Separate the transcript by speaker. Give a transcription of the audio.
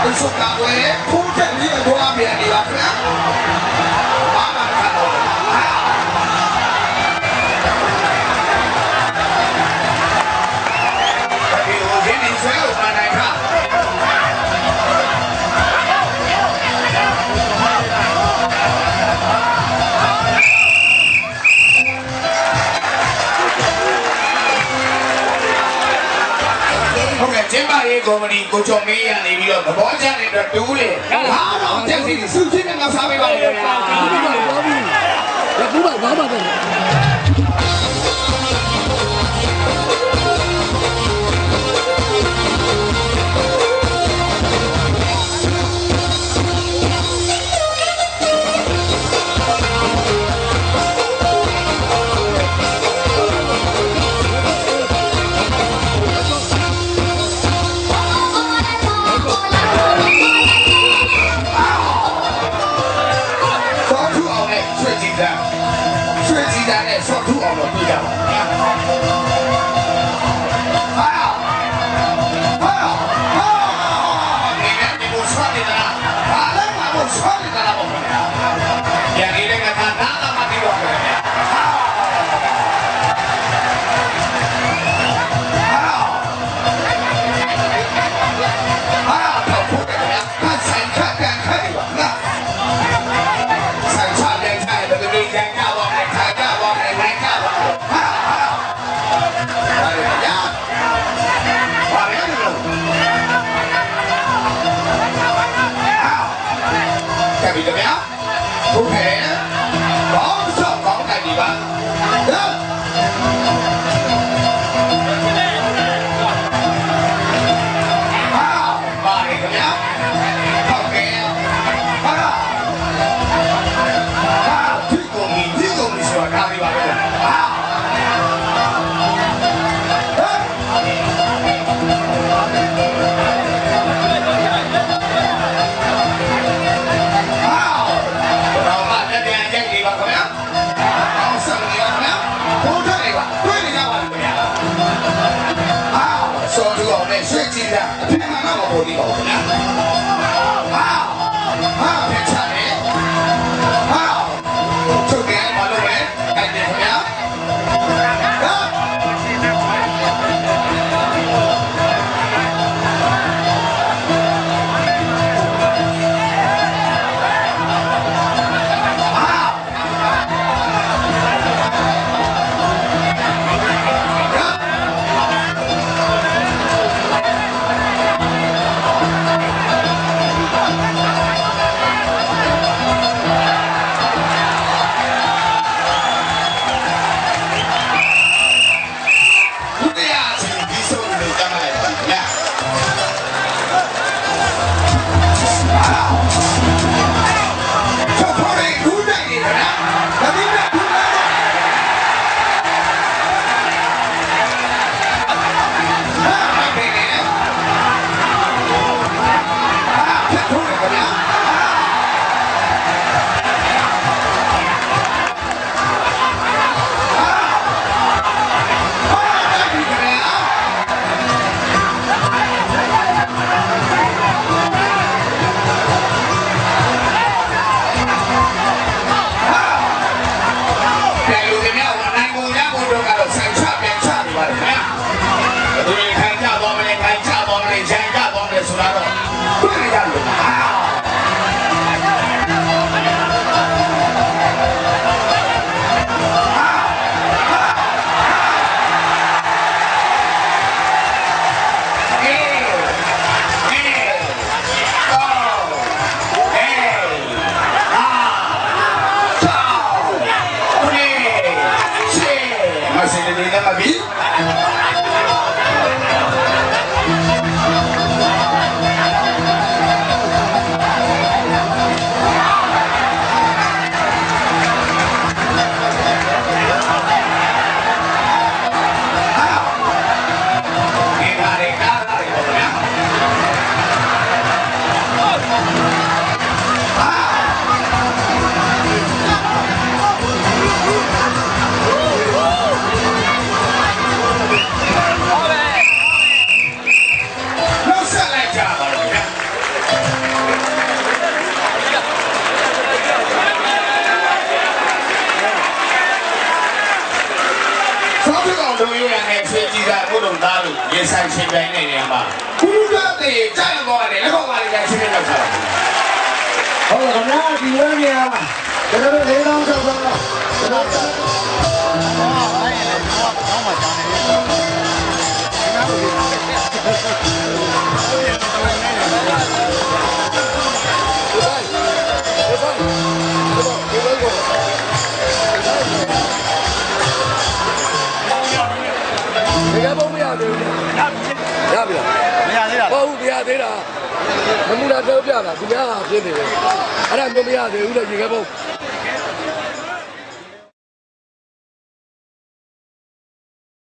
Speaker 1: 不说干活嘞，空着你们多少遍你吧？妈妈看到了，我今天所有的来看。ဟုတ်ကဲ့ကျင်းပရေးကော်မတီကိုချုံမေးရနေပြီးတော့သဘောကျတဲ့အတွက်တူးလေအားလုံးတက်စီစုချင်းနဲ့ငါစားပေးပါလေခင်ဗျာ
Speaker 2: ဘူးပါဘာမှမလုပ်
Speaker 1: ဆော့ထူအောင်လို့ပြကြပါဗျာဒီနေ့ဒီကိုဆော့နေတာဘာလဲမဟုတ်ဆော့နေတာပေါ့ခင်ဗျာရန်လေးကသာနာလာမှပြီးတော့ခင်ဗျာတော့ဖို့ခင်ဗျာဆိုင်ခက်ကန်ခက်ပါငါဆိုင်ချပြန်ချတယ်ဒီကြမ်းကြပါပြီခင်ဗျာဟုတ်ကဲ့ဘောင်းဆော့ကောင်းတိုက်ပြီပါပါတယ်ခင်ဗျာဟုတ်ကဲ့ဒီကုန်ပြီဆိုတာဒါပြီပါပဲဆွေးကြည့်တာအပြင်မှာမဟုတ်ဘူးပေါ့ဗျာဟာဖက်ချတယ်ဟာချုပ်တယ်မလုပ်နဲ့တိုက်တယ်ခင်ဗျာ
Speaker 2: ဟ
Speaker 1: ရင်ဆိုင်ရှင်ပြိုင်နေနေမှာကုလူကတေးကြိုက်တော့တယ်လက်ကောက်ပါလေးကချင်းချင်းလောက်ထားတယ်
Speaker 3: ဟုတ်ကဲ့ခင်ဗျာဒီဝဲနေရာကျွန်တော်တို့၄တောင်းဆောက်တော့ကျွန်တော်
Speaker 2: ဒီကဘုံမရသေးဘူးရပြီလားမရသေးတာဟုတ်ဘူးမရသေးတာနမူနာတော့ပြတာသူများဟာဖြစ်နေတယ်အဲ့ဒါမျိုးမရသေးဘူးလေရေကဘုံ